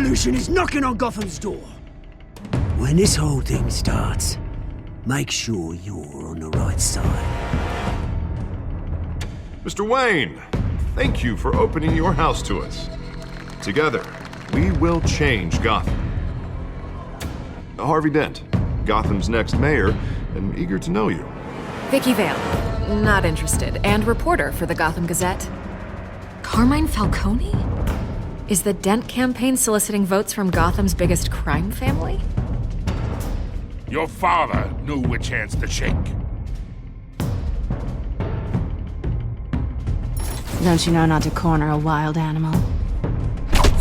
revolution is knocking on Gotham's door. When this whole thing starts, make sure you're on the right side. Mr. Wayne, thank you for opening your house to us. Together, we will change Gotham. Harvey Dent, Gotham's next mayor, and eager to know you. Vicky Vale, not interested, and reporter for the Gotham Gazette. Carmine Falcone? Is the Dent campaign soliciting votes from Gotham's biggest crime family? Your father knew which hands to shake. Don't you know not to corner a wild animal?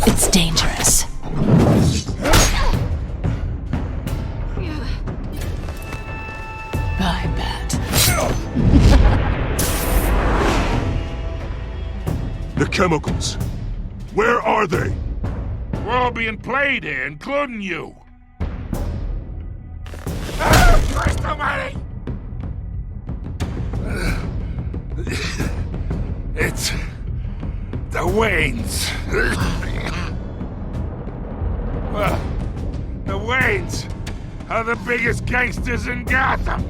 It's dangerous. I bet. The chemicals. Where are they? We're all being played here, including you. Christ almighty! It's the Waynes. Well, the Waynes are the biggest gangsters in Gotham.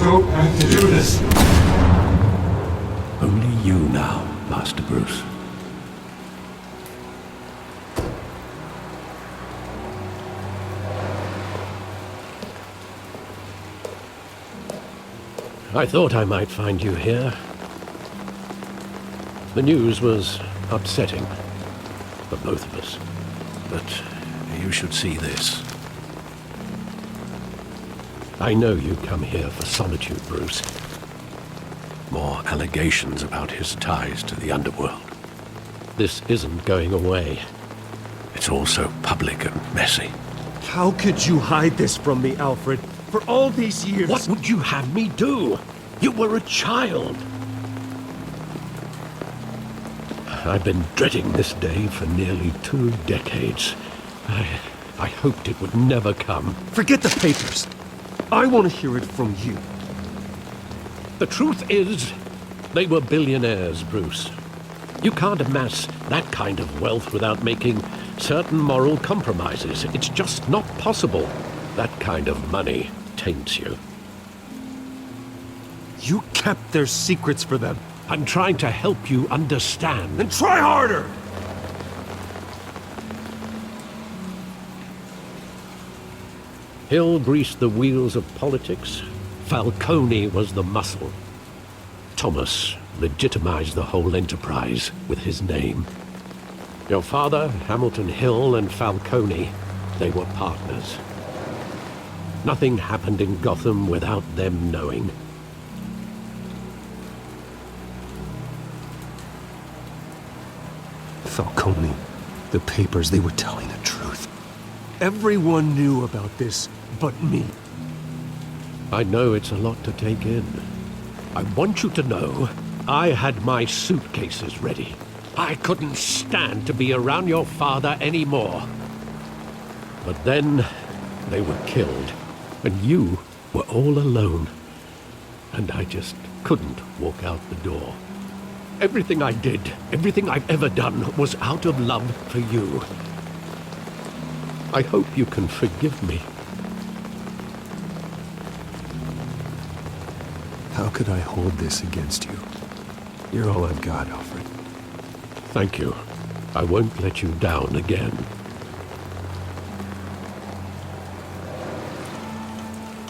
Don't have to do this. Only you now, Master Bruce. I thought I might find you here. The news was upsetting for both of us, but you should see this. I know you come here for solitude, Bruce. More allegations about his ties to the underworld. This isn't going away. It's all so public and messy. How could you hide this from me, Alfred? For all these years... What would you have me do? You were a child. I've been dreading this day for nearly 2 decades. I hoped it would never come. Forget the papers. I want to hear it from you. The truth is, they were billionaires, Bruce. You can't amass that kind of wealth without making certain moral compromises. It's just not possible. That kind of money taints you. You kept their secrets for them. I'm trying to help you understand. Then try harder! Hill greased the wheels of politics. Falcone was the muscle. Thomas legitimized the whole enterprise with his name. Your father, Hamilton Hill, and Falcone, they were partners. Nothing happened in Gotham without them knowing. Falcone, the papers, they were telling the truth. Everyone knew about this but me. I know it's a lot to take in. I want you to know I had my suitcases ready. I couldn't stand to be around your father anymore. But then they were killed, and you were all alone. And I just couldn't walk out the door. Everything I did, everything I've ever done, was out of love for you. I hope you can forgive me. How could I hold this against you? You're all I've got, Alfred. Thank you. I won't let you down again.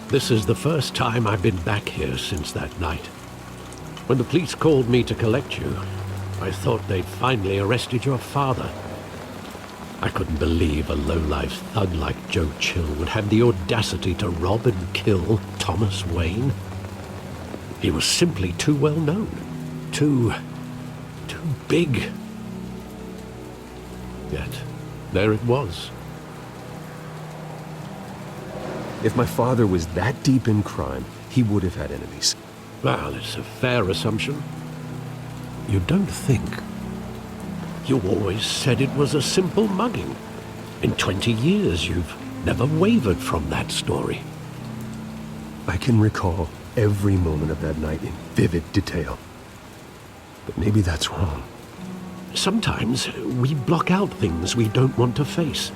This is the first time I've been back here since that night. When the police called me to collect you, I thought they'd finally arrested your father. I couldn't believe a low-life thug like Joe Chill would have the audacity to rob and kill Thomas Wayne. He was simply too well known. Too big. Yet, there it was. If my father was that deep in crime, he would have had enemies. Well, it's a fair assumption. You don't think? You always said it was a simple mugging. In 20 years, you've never wavered from that story. I can recall every moment of that night in vivid detail. But maybe that's wrong. Sometimes we block out things we don't want to face.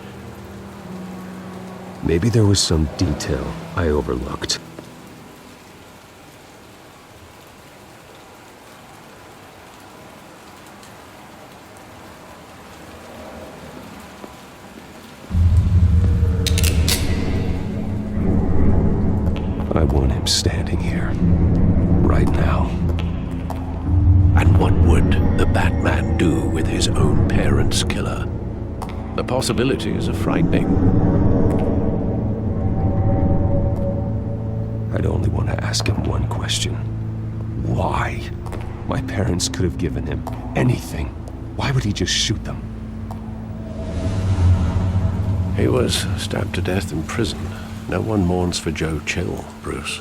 Maybe there was some detail I overlooked. I want him standing here, right now. And what would the Batman do with his own parents' killer? The possibilities are frightening. I'd only want to ask him one question. Why? My parents could have given him anything. Why would he just shoot them? He was stabbed to death in prison. No one mourns for Joe Chill, Bruce.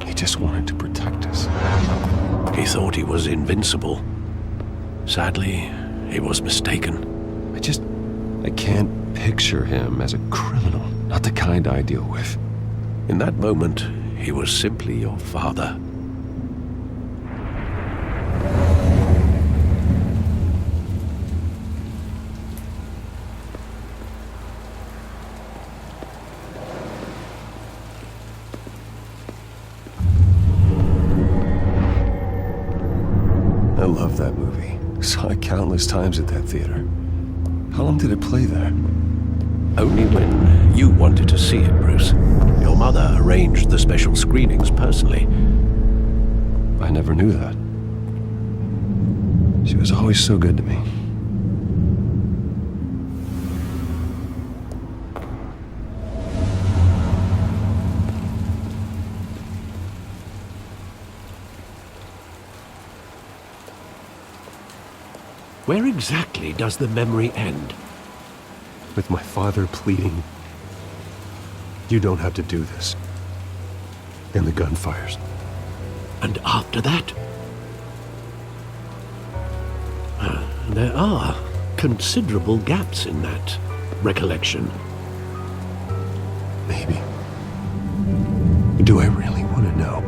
He just wanted to protect us. He thought he was invincible. Sadly, he was mistaken. I can't picture him as a criminal. Not the kind I deal with. In that moment, he was simply your father. I love that movie. Saw it countless times at that theater. How long did it play there? Only when you wanted to see it, Bruce. Your mother arranged the special screenings personally. I never knew that. She was always so good to me. Where exactly does the memory end? With my father pleading, "You don't have to do this." And the gun fires. And after that? There are considerable gaps in that recollection. Maybe. Do I really want to know?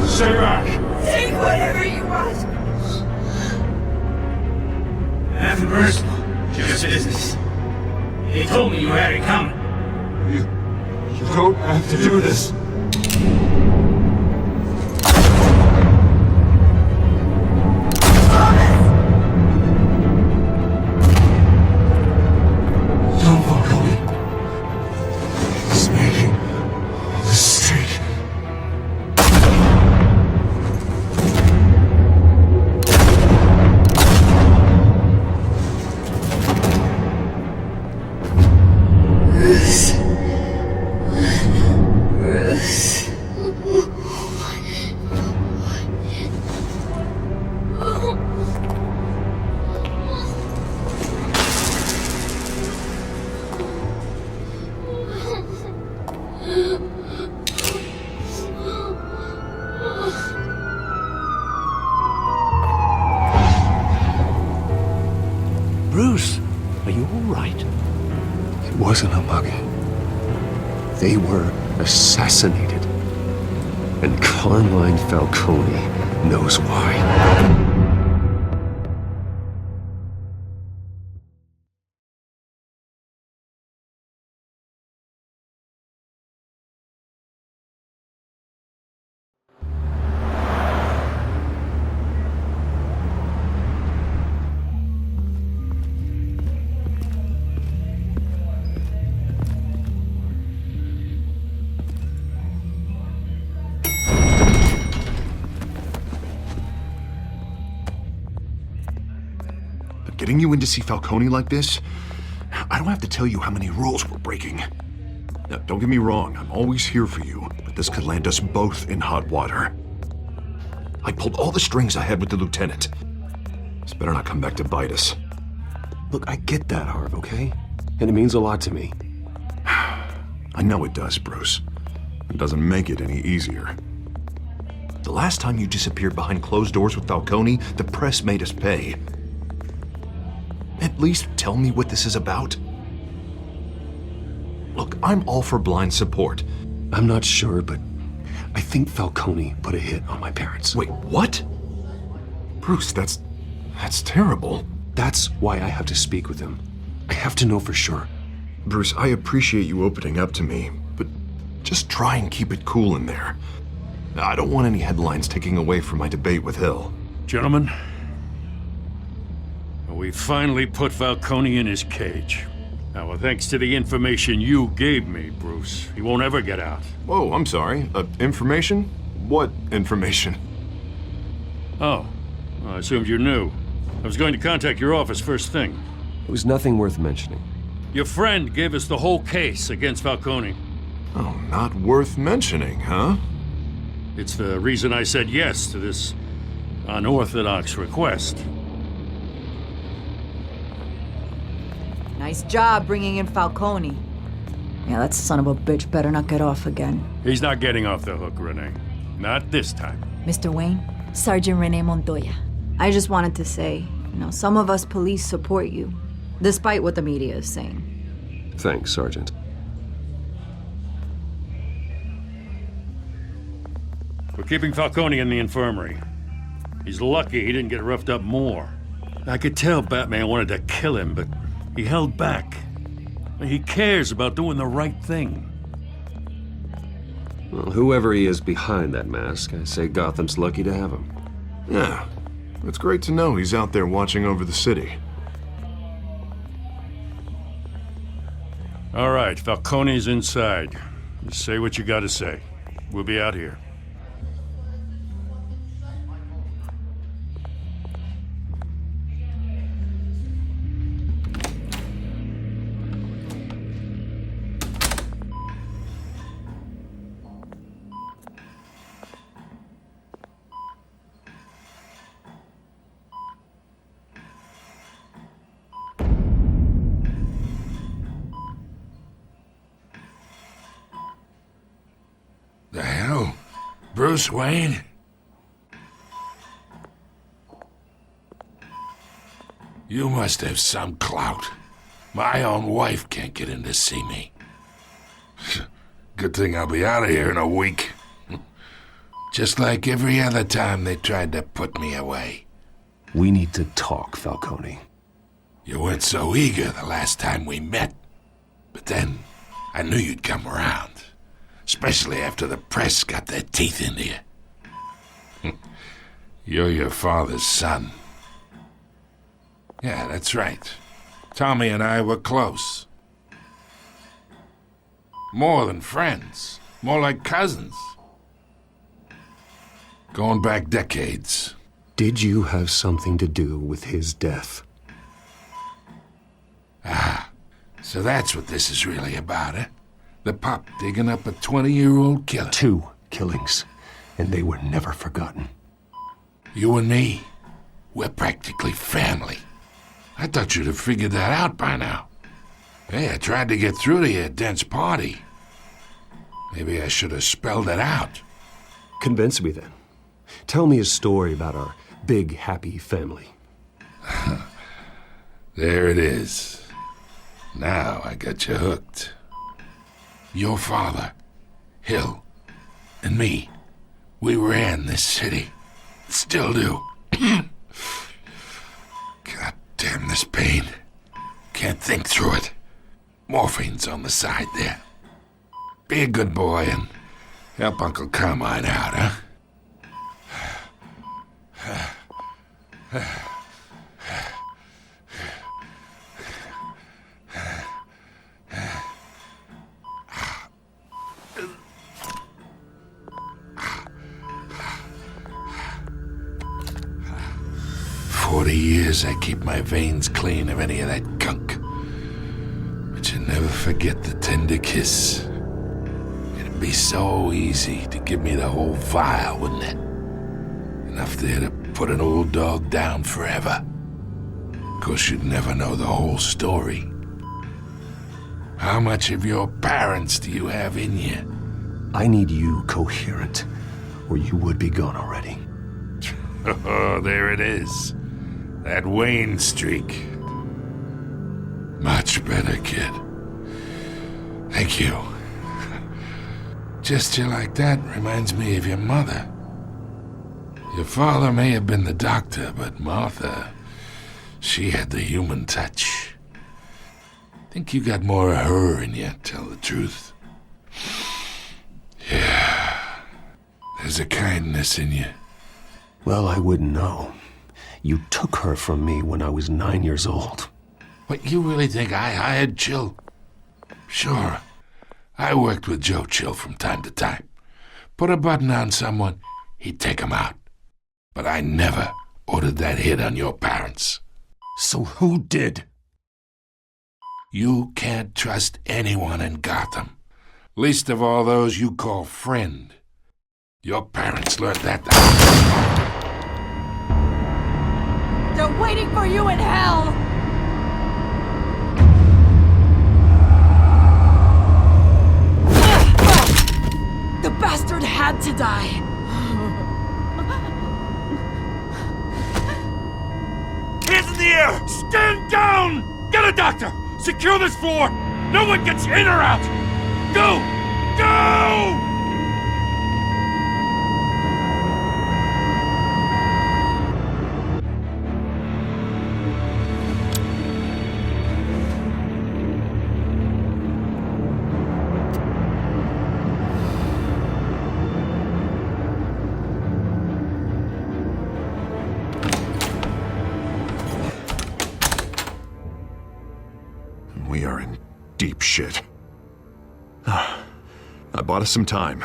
Stay back! Take whatever you want. Nothing personal, just business. He told me you had it coming. You don't have to do this. Don't walk away. He's making a mistake. Bruce. all right? It wasn't a mugging. They were assassinated. And Carmine Falcone knows why. Getting you in to see Falcone like this? I don't have to tell you how many rules we're breaking. Now, don't get me wrong, I'm always here for you, but this could land us both in hot water. I pulled all the strings I had with the lieutenant. This better not come back to bite us. Look, I get that, Harv, okay? And it means a lot to me. I know it does, Bruce. It doesn't make it any easier. The last time you disappeared behind closed doors with Falcone, the press made us pay. At least tell me what this is about. Look, I'm all for blind support. I'm not sure, but I think Falcone put a hit on my parents. Wait, what? Bruce, that's terrible. That's why I have to speak with him. I have to know for sure. Bruce, I appreciate you opening up to me, but just try and keep it cool in there. I don't want any headlines taking away from my debate with Hill. Gentlemen, we finally put Falcone in his cage. Now, thanks to the information you gave me, Bruce, he won't ever get out. Whoa, I'm sorry. Information? What information? Oh, well, I assumed you knew. I was going to contact your office first thing. It was nothing worth mentioning. Your friend gave us the whole case against Falcone. Oh, not worth mentioning, huh? It's the reason I said yes to this unorthodox request. Nice job bringing in Falcone. Yeah, that son of a bitch better not get off again. He's not getting off the hook, Renee. Not this time. Mr. Wayne, Sergeant Renee Montoya. I just wanted to say, some of us police support you, despite what the media is saying. Thanks, Sergeant. We're keeping Falcone in the infirmary. He's lucky he didn't get roughed up more. I could tell Batman wanted to kill him, but he held back. He cares about doing the right thing. Well, whoever he is behind that mask, I say Gotham's lucky to have him. Yeah, it's great to know he's out there watching over the city. All right, Falcone's inside. Just say what you gotta say. We'll be out here. The hell? Bruce Wayne? You must have some clout. My own wife can't get in to see me. Good thing I'll be out of here in a week. Just like every other time they tried to put me away. We need to talk, Falcone. You weren't so eager the last time we met. But then, I knew you'd come around. Especially after the press got their teeth into you. You're your father's son. Yeah, that's right. Tommy and I were close. More than friends. More like cousins. Going back decades. Did you have something to do with his death? Ah, so that's what this is really about, eh? The pup digging up a 20-year-old killer. 2 killings, and they were never forgotten. You and me, we're practically family. I thought you'd have figured that out by now. Hey, I tried to get through to you at Dent's party. Maybe I should have spelled it out. Convince me then. Tell me a story about our big, happy family. There it is. Now I got you hooked. Your father, Hill, and me, we ran this city. Still do. God damn this pain. Can't think through it. Morphine's on the side there. Be a good boy and help Uncle Carmine out, huh? 40 years I keep my veins clean of any of that gunk. But you never forget the tender kiss. It'd be so easy to give me the whole vial, wouldn't it? Enough there to put an old dog down forever. Of course, you'd never know the whole story. How much of your parents do you have in you? I need you coherent, or you would be gone already. Oh, there it is. That Wayne streak. Much better, kid. Thank you. Gesture like that reminds me of your mother. Your father may have been the doctor, but Martha, she had the human touch. Think you got more of her in you, tell the truth. Yeah. There's a kindness in you. Well, I wouldn't know. You took her from me when I was 9 years old. What, you really think I hired Chill? Sure. I worked with Joe Chill from time to time. Put a button on someone, he'd take him out. But I never ordered that hit on your parents. So who did? You can't trust anyone in Gotham. Least of all those you call friend. Your parents learned that. They're waiting for you in hell! The bastard had to die! Hands in the air! Stand down! Get a doctor! Secure this floor! No one gets in or out! Go! Go! We are in deep shit. I bought us some time,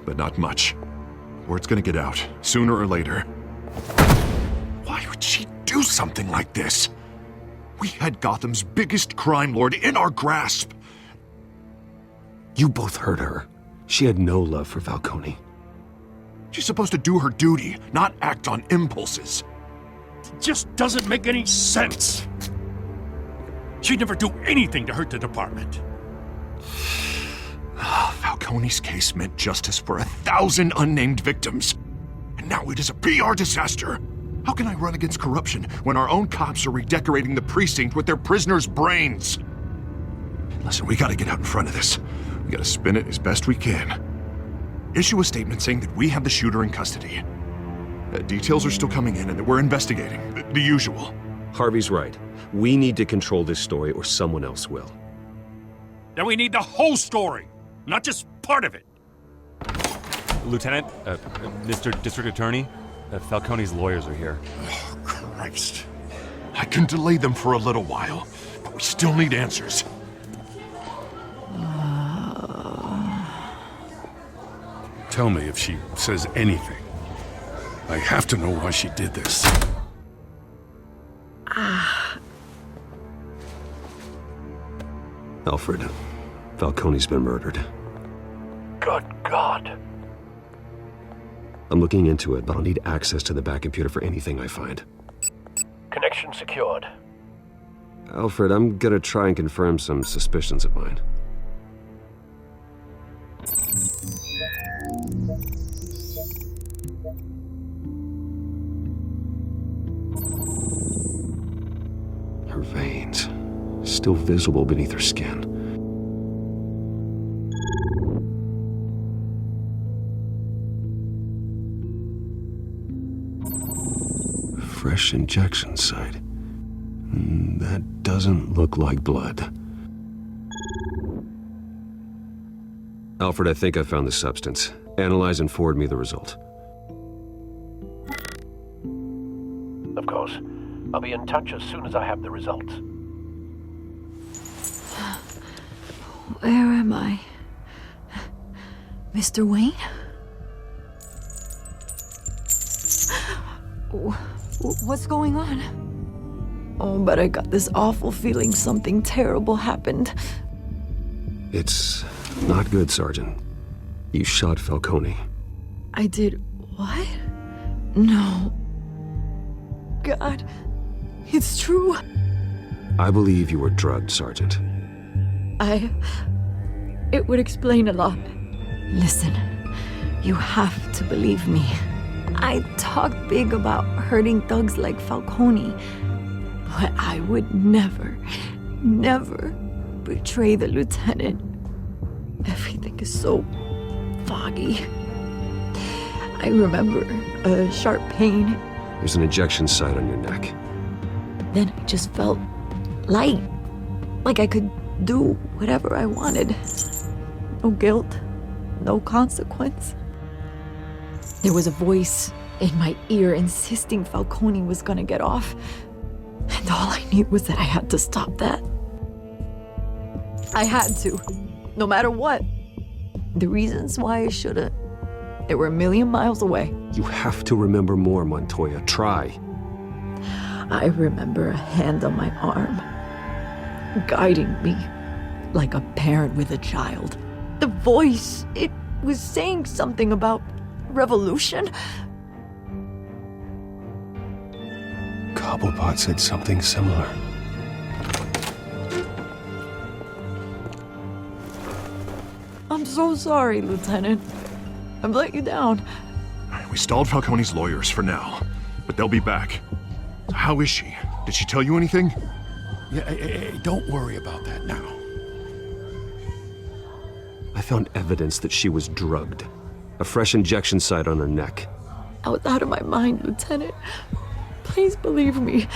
but not much. Word's gonna get out, sooner or later. Why would she do something like this? We had Gotham's biggest crime lord in our grasp. You both hurt her. She had no love for Falcone. She's supposed to do her duty, not act on impulses. It just doesn't make any sense. She'd never do anything to hurt the department. Falcone's case meant justice for 1,000 unnamed victims. And now it is a PR disaster. How can I run against corruption when our own cops are redecorating the precinct with their prisoners' brains? Listen, we gotta get out in front of this. We gotta spin it as best we can. Issue a statement saying that we have the shooter in custody. Details are still coming in and that we're investigating. The usual. Harvey's right. We need to control this story or someone else will. Then we need the whole story, not just part of it. Lieutenant, Mr. District Attorney, Falcone's lawyers are here. Oh, Christ. I can delay them for a little while, but we still need answers. Tell me if she says anything. I have to know why she did this. Alfred, Falcone's been murdered. Good God. I'm looking into it, but I'll need access to the back computer for anything I find. Connection secured. Alfred, I'm gonna try and confirm some suspicions of mine. Her veins. still visible beneath her skin. Fresh injection site. That doesn't look like blood. Alfred, I think I found the substance. Analyze and forward me the result. Of course. I'll be in touch as soon as I have the results. Where am I? Mr. Wayne? What's going on? Oh, but I got this awful feeling something terrible happened. It's not good, Sergeant. You shot Falcone. I did what? No. God, it's true. I believe you were drugged, Sergeant. It would explain a lot. Listen, you have to believe me. I talk big about hurting thugs like Falcone, but I would never betray the lieutenant. Everything is so foggy. I remember a sharp pain. There's an injection site on your neck. Then I just felt light, like I could do whatever I wanted. No guilt, no consequence. There was a voice in my ear insisting Falcone was gonna get off. And all I knew was that I had to stop that. I had to, no matter what. The reasons why I shouldn't, they were a million miles away. You have to remember more, Montoya. Try. I remember a hand on my arm, guiding me like a parent with a child. The voice, it was saying something about revolution. Cobblepot said something similar. I'm so sorry, Lieutenant. I've let you down. We stalled Falcone's lawyers for now, but they'll be back. How is she? Did she tell you anything? Yeah, hey, don't worry about that now. I found evidence that she was drugged. A fresh injection site on her neck. I was out of my mind, Lieutenant. Please believe me.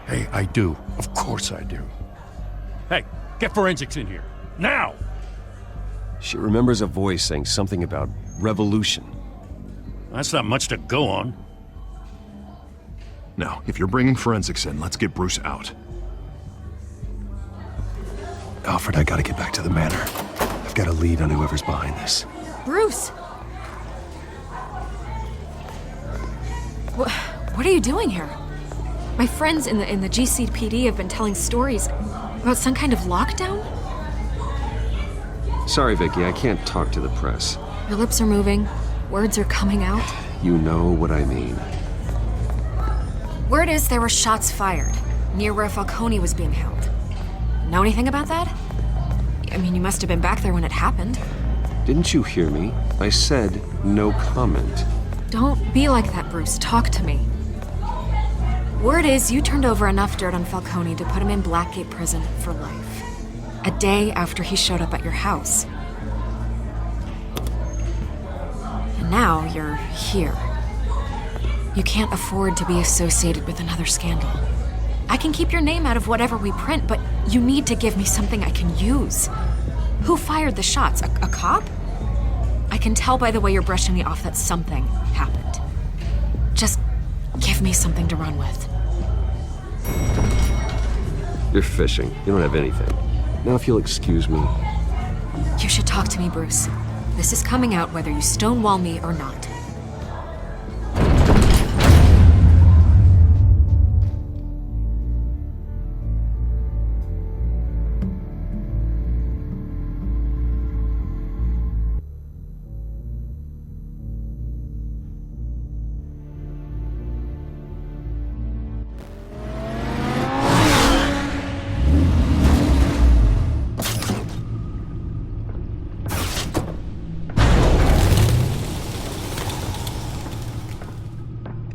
Hey, I do. Of course I do. Hey, get forensics in here. Now! She remembers a voice saying something about revolution. That's not much to go on. Now, if you're bringing forensics in, let's get Bruce out. Alfred, I gotta get back to the manor. I've got a lead on whoever's behind this. Bruce! What are you doing here? My friends in the GCPD have been telling stories about some kind of lockdown? Sorry, Vicky, I can't talk to the press. Your lips are moving, words are coming out. You know what I mean. Word is there were shots fired near where Falcone was being held. Know anything about that? I mean, you must have been back there when it happened. Didn't you hear me? I said no comment. Don't be like that, Bruce. Talk to me. Word is you turned over enough dirt on Falcone to put him in Blackgate Prison for life. A day after he showed up at your house. And now you're here. You can't afford to be associated with another scandal. I can keep your name out of whatever we print, but you need to give me something I can use. Who fired the shots? A cop? I can tell by the way you're brushing me off that something happened. Just give me something to run with. You're fishing. You don't have anything. Now if you'll excuse me. You should talk to me, Bruce. This is coming out whether you stonewall me or not.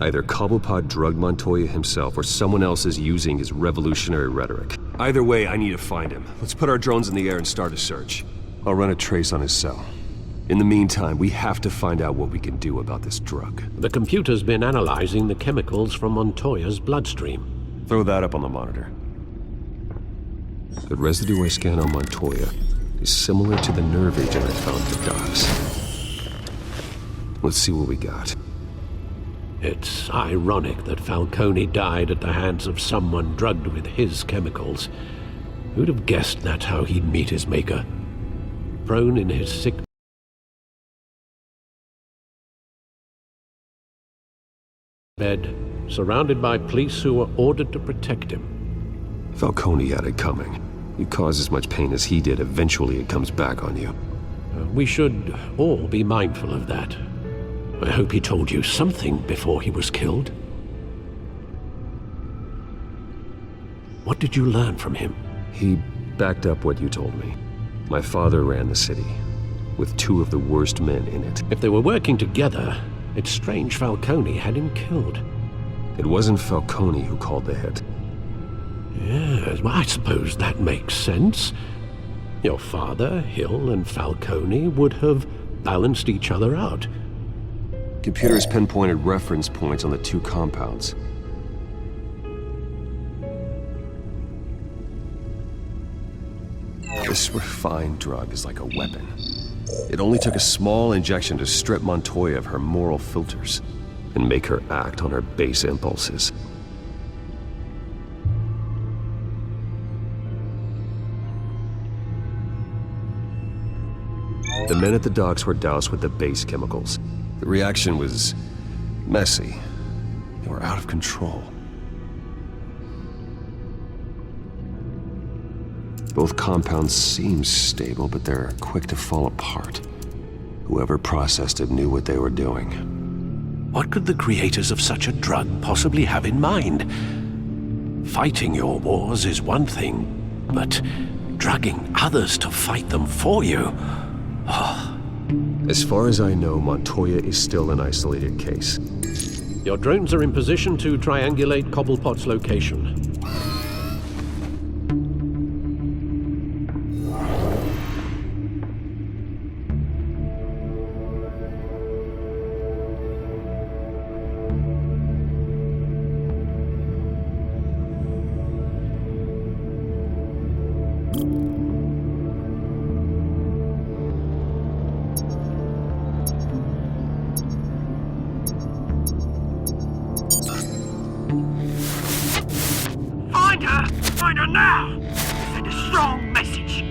Either Cobblepot drugged Montoya himself or someone else is using his revolutionary rhetoric. Either way, I need to find him. Let's put our drones in the air and start a search. I'll run a trace on his cell. In the meantime, we have to find out what we can do about this drug. The computer's been analyzing the chemicals from Montoya's bloodstream. Throw that up on the monitor. The residue I scan on Montoya is similar to the nerve agent I found at the docks. Let's see what we got. It's ironic that Falcone died at the hands of someone drugged with his chemicals. Who'd have guessed that's how he'd meet his maker? Prone in his sick bed, surrounded by police who were ordered to protect him. Falcone had it coming. You cause as much pain as he did, eventually it comes back on you. We should all be mindful of that. I hope he told you something before he was killed. What did you learn from him? He backed up what you told me. My father ran the city, with 2 of the worst men in it. If they were working together, it's strange Falcone had him killed. It wasn't Falcone who called the hit. Yes, well, I suppose that makes sense. Your father, Hill, and Falcone would have balanced each other out. Computers pinpointed reference points on the 2 compounds. This refined drug is like a weapon. It only took a small injection to strip Montoya of her moral filters and make her act on her base impulses. The men at the docks were doused with the base chemicals. The reaction was messy. They were out of control. Both compounds seem stable, but they're quick to fall apart. Whoever processed it knew what they were doing. What could the creators of such a drug possibly have in mind? Fighting your wars is one thing, but drugging others to fight them for you? Oh. As far as I know, Montoya is still an isolated case. Your drones are in position to triangulate Cobblepot's location. Find her now! Send a strong message!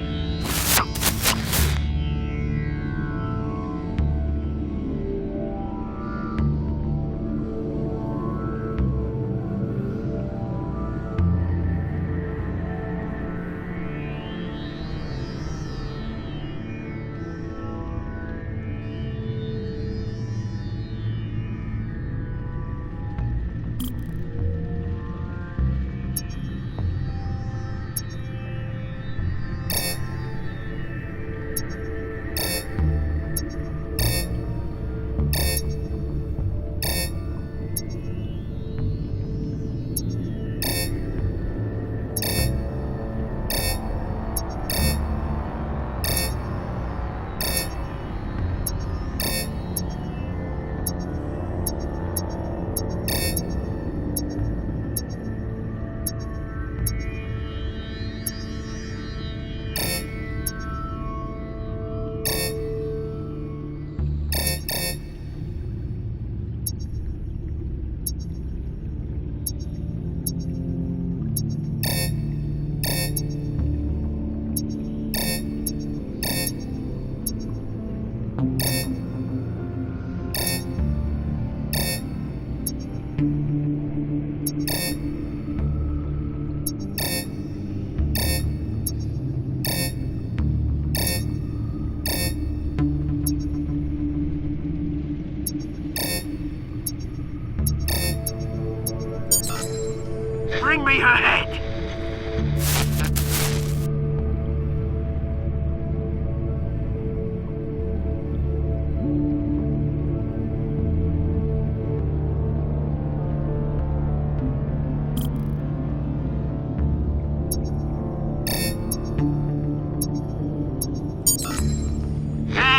Bring me her head!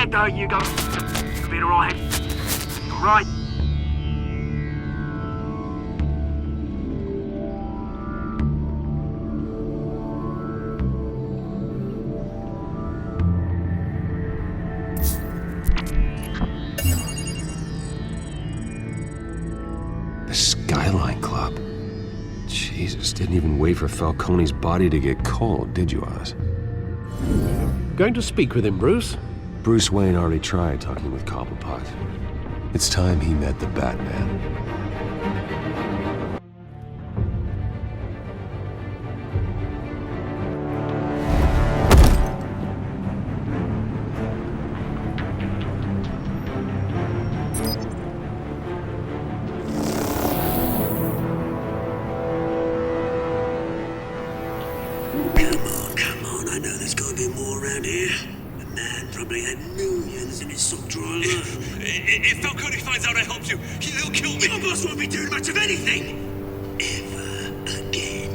scared though, you go. Been alright. Alright. The Skyline Club. Jesus, didn't even wait for Falcone's body to get cold, did you, Oz? Going to speak with him, Bruce? Bruce Wayne already tried talking with Cobblepot. It's time he met the Batman. Come on, I know there's gotta be more around here. The man probably had millions in his sock drawer alone. If Falcone finds out I helped you, he'll kill me. Your boss won't be doing much of anything! Ever again.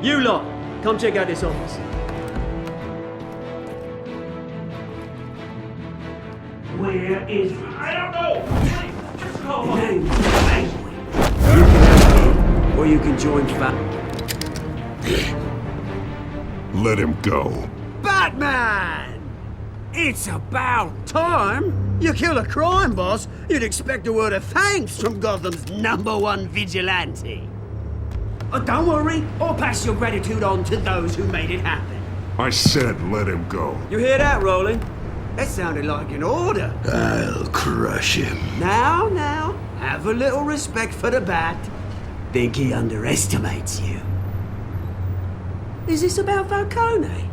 You lot, come check out this office. Where is... I don't know! Just call him. Or you can join Let him go. Batman! It's about time! You kill a crime boss, you'd expect a word of thanks from Gotham's #1 vigilante. Don't worry, I'll pass your gratitude on to those who made it happen. I said let him go. You hear that, Roland? That sounded like an order. I'll crush him. Now, have a little respect for the Bat. Think he underestimates you. Is this about Falcone?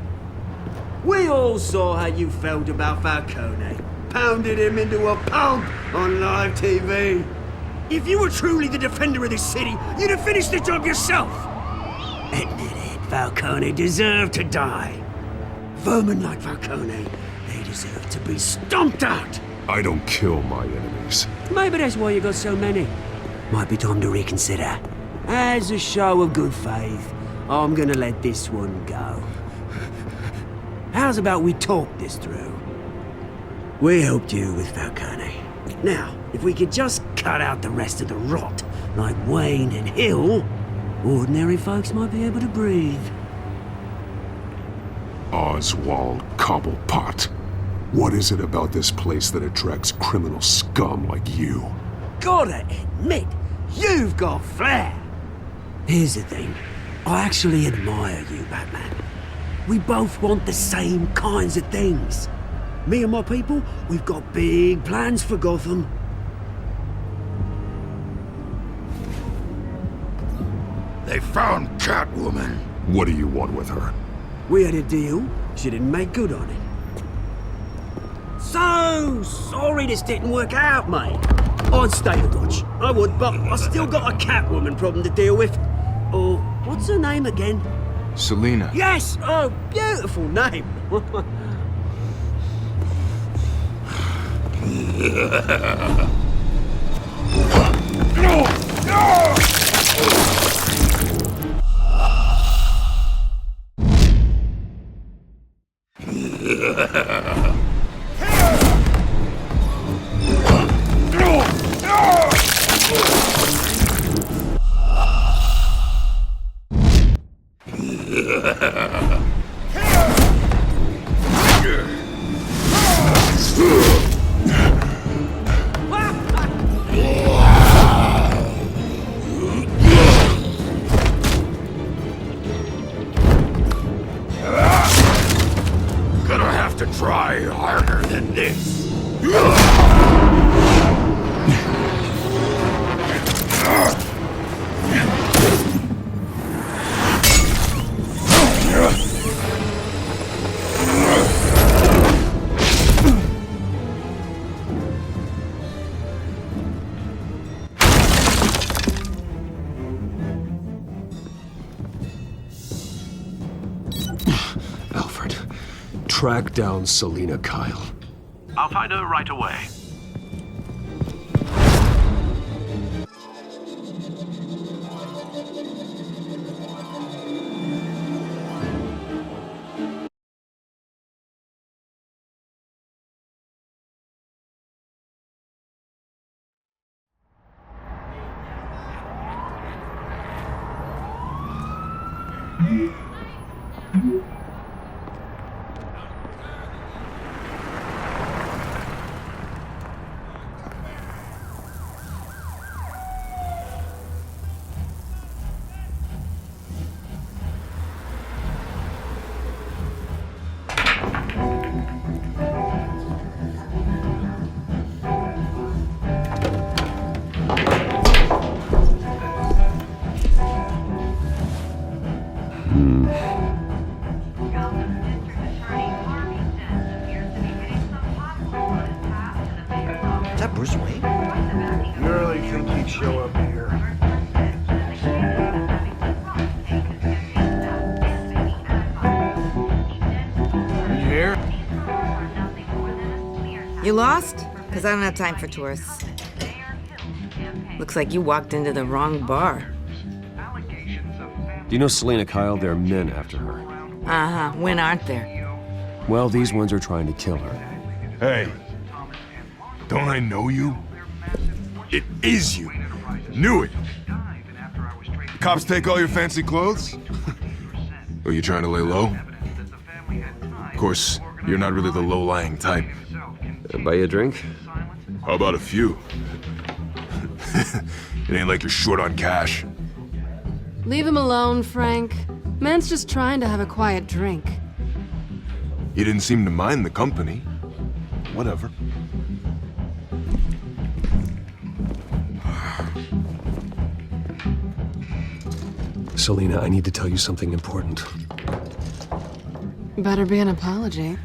We all saw how you felt about Falcone. Pounded him into a pulp on live TV. If you were truly the defender of this city, you'd have finished the job yourself. Admit it, Falcone deserved to die. Vermin like Falcone, they deserve to be stomped out. I don't kill my enemies. Maybe that's why you got so many. Might be time to reconsider. As a show of good faith, I'm gonna let this one go. How's about we talk this through? We helped you with Falcone. Now, if we could just cut out the rest of the rot, like Wayne and Hill, ordinary folks might be able to breathe. Oswald Cobblepot. What is it about this place that attracts criminal scum like you? Gotta admit, you've got flair. Here's the thing. I actually admire you, Batman. We both want the same kinds of things. Me and my people, we've got big plans for Gotham. They found Catwoman. What do you want with her? We had a deal. She didn't make good on it. So sorry this didn't work out, mate. I'd stay to watch. I would, but I still got a Catwoman problem to deal with. Oh, what's her name again? Selina. Yes! Oh, beautiful name. Gonna have to try harder than this. track down Selina Kyle. I'll find her right away. Is that Bruce Wayne? You really think he'd show up here? You here? You lost? Because I don't have time for tourists. Looks like you walked into the wrong bar. Do you know Selina Kyle? There are men after her. Uh-huh. When aren't there? Well, these ones are trying to kill her. Hey, don't I know you? It is you. Knew it. Cops take all your fancy clothes? Are you trying to lay low? Of course, you're not really the low-lying type. Buy you a drink? How about a few? It ain't like you're short on cash. Leave him alone, Frank. Man's just trying to have a quiet drink. He didn't seem to mind the company. Whatever. Selina, I need to tell you something important. Better be an apology.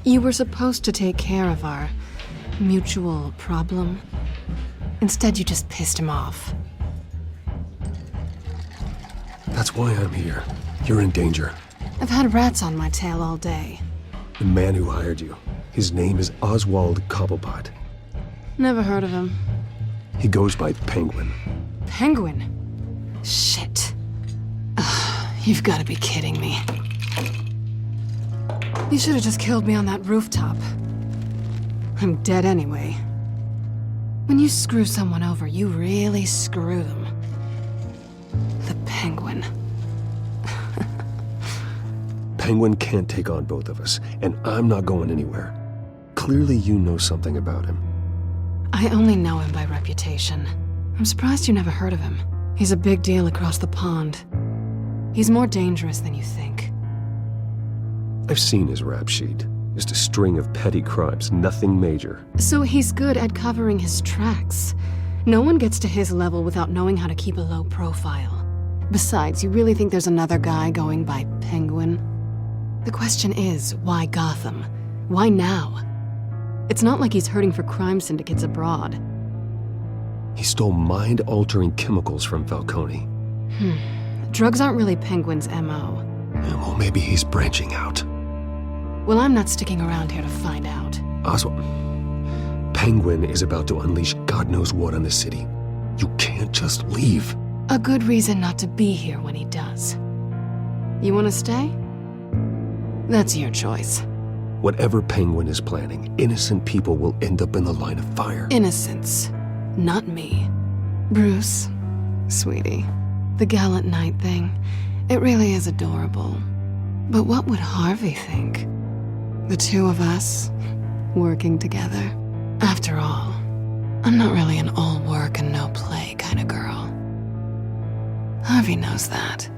You were supposed to take care of our mutual problem. Instead, you just pissed him off. That's why I'm here. You're in danger. I've had rats on my tail all day. The man who hired you, his name is Oswald Cobblepot. Never heard of him. He goes by Penguin. Penguin? Shit. Ugh, you've got to be kidding me. You should have just killed me on that rooftop. I'm dead anyway. When you screw someone over, you really screw them. The Penguin. Penguin can't take on both of us, and I'm not going anywhere. Clearly you know something about him. I only know him by reputation. I'm surprised you never heard of him. He's a big deal across the pond. He's more dangerous than you think. I've seen his rap sheet. Just a string of petty crimes, nothing major. So he's good at covering his tracks. No one gets to his level without knowing how to keep a low profile. Besides, you really think there's another guy going by Penguin? The question is, why Gotham? Why now? It's not like he's hurting for crime syndicates abroad. He stole mind-altering chemicals from Falcone. Drugs aren't really Penguin's MO. Well, maybe he's branching out. Well, I'm not sticking around here to find out. Oswald, Penguin is about to unleash God knows what on the city. You can't just leave. A good reason not to be here when he does. You want to stay? That's your choice. Whatever Penguin is planning, innocent people will end up in the line of fire. Innocence, not me. Bruce, sweetie, the gallant knight thing, it really is adorable. But what would Harvey think? The two of us, working together. After all, I'm not really an all work and no play kind of girl. Harvey knows that.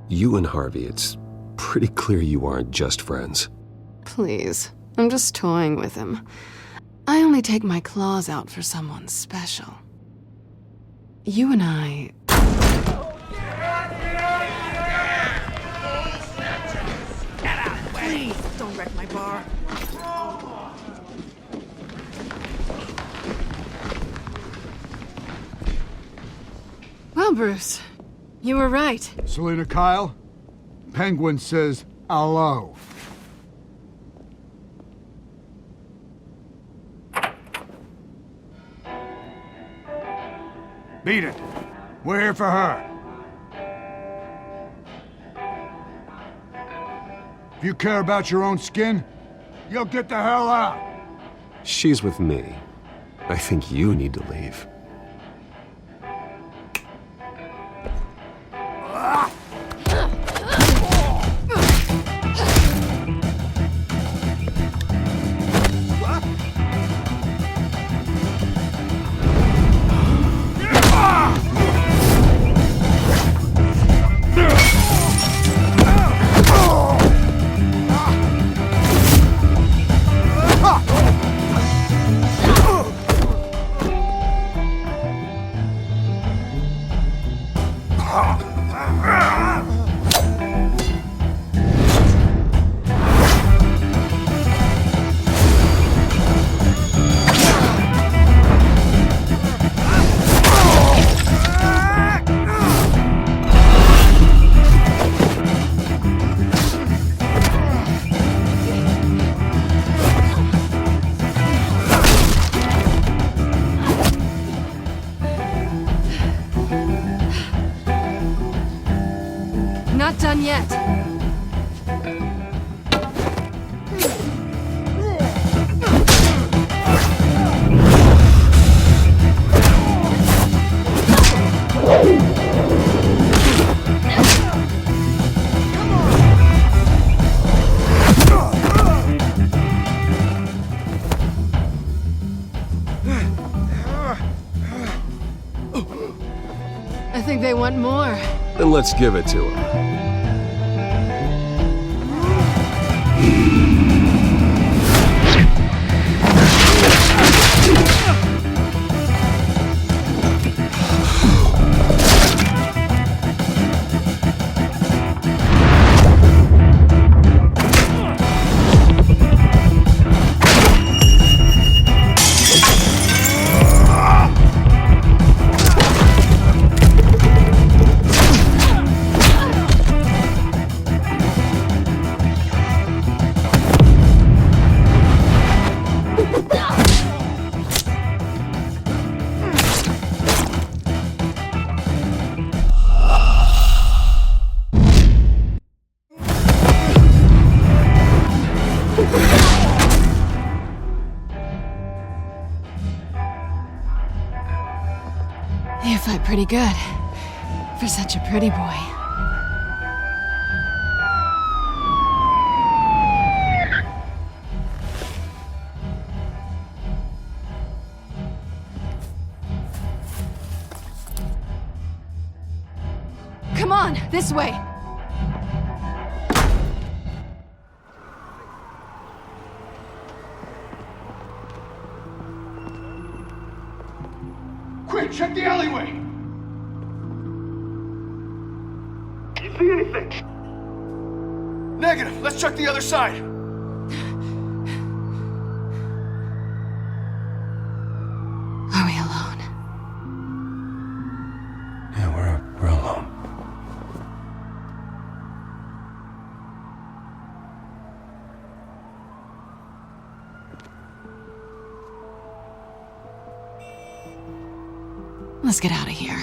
You and Harvey, it's pretty clear you aren't just friends. Please, I'm just toying with him. I only take my claws out for someone special. You and I... Please, don't wreck my bar. Well, Bruce, you were right. Selina Kyle? Penguin says hello. Beat it. We're here for her. If you care about your own skin, you'll get the hell out. She's with me. I think you need to leave. Not done yet. I think they want more. Then let's give it to him. You fight pretty good. For such a pretty boy. Come on, this way! Quick, check the alleyway! You see anything? Negative. Let's check the other side. Are we alone? Yeah, we're alone. Let's get out of here.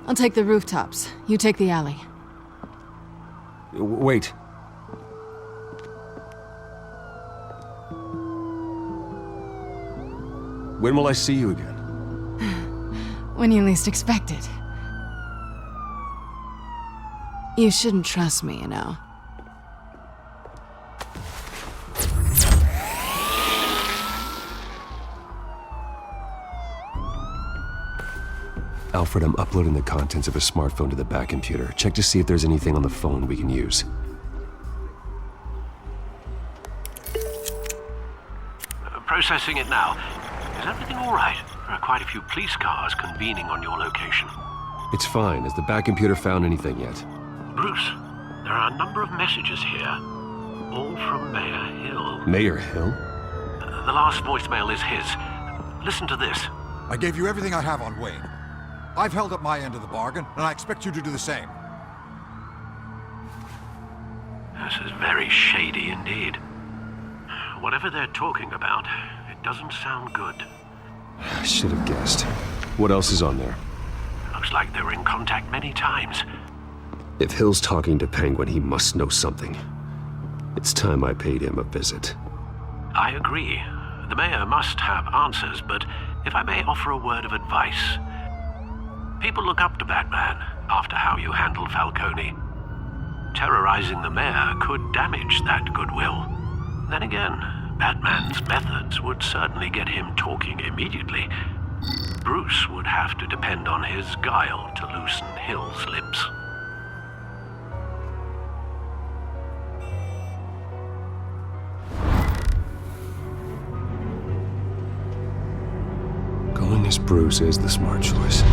I'll take the rooftops. You take the alley. Wait. When will I see you again? When you least expect it. You shouldn't trust me, you know. Alfred, I'm uploading the contents of a smartphone to the back computer. Check to see if there's anything on the phone we can use. Processing it now. Is everything all right? There are quite a few police cars convening on your location. It's fine. Has the back computer found anything yet? Bruce, there are a number of messages here. All from Mayor Hill. Mayor Hill? The last voicemail is his. Listen to this. I gave you everything I have on Wayne. I've held up my end of the bargain, and I expect you to do the same. This is very shady indeed. Whatever they're talking about, it doesn't sound good. I should have guessed. What else is on there? Looks like they were in contact many times. If Hill's talking to Penguin, he must know something. It's time I paid him a visit. I agree. The mayor must have answers, but if I may offer a word of advice. People look up to Batman after how you handled Falcone. Terrorizing the mayor could damage that goodwill. Then again, Batman's methods would certainly get him talking immediately. Bruce would have to depend on his guile to loosen Hill's lips. Going as Bruce is the smart choice.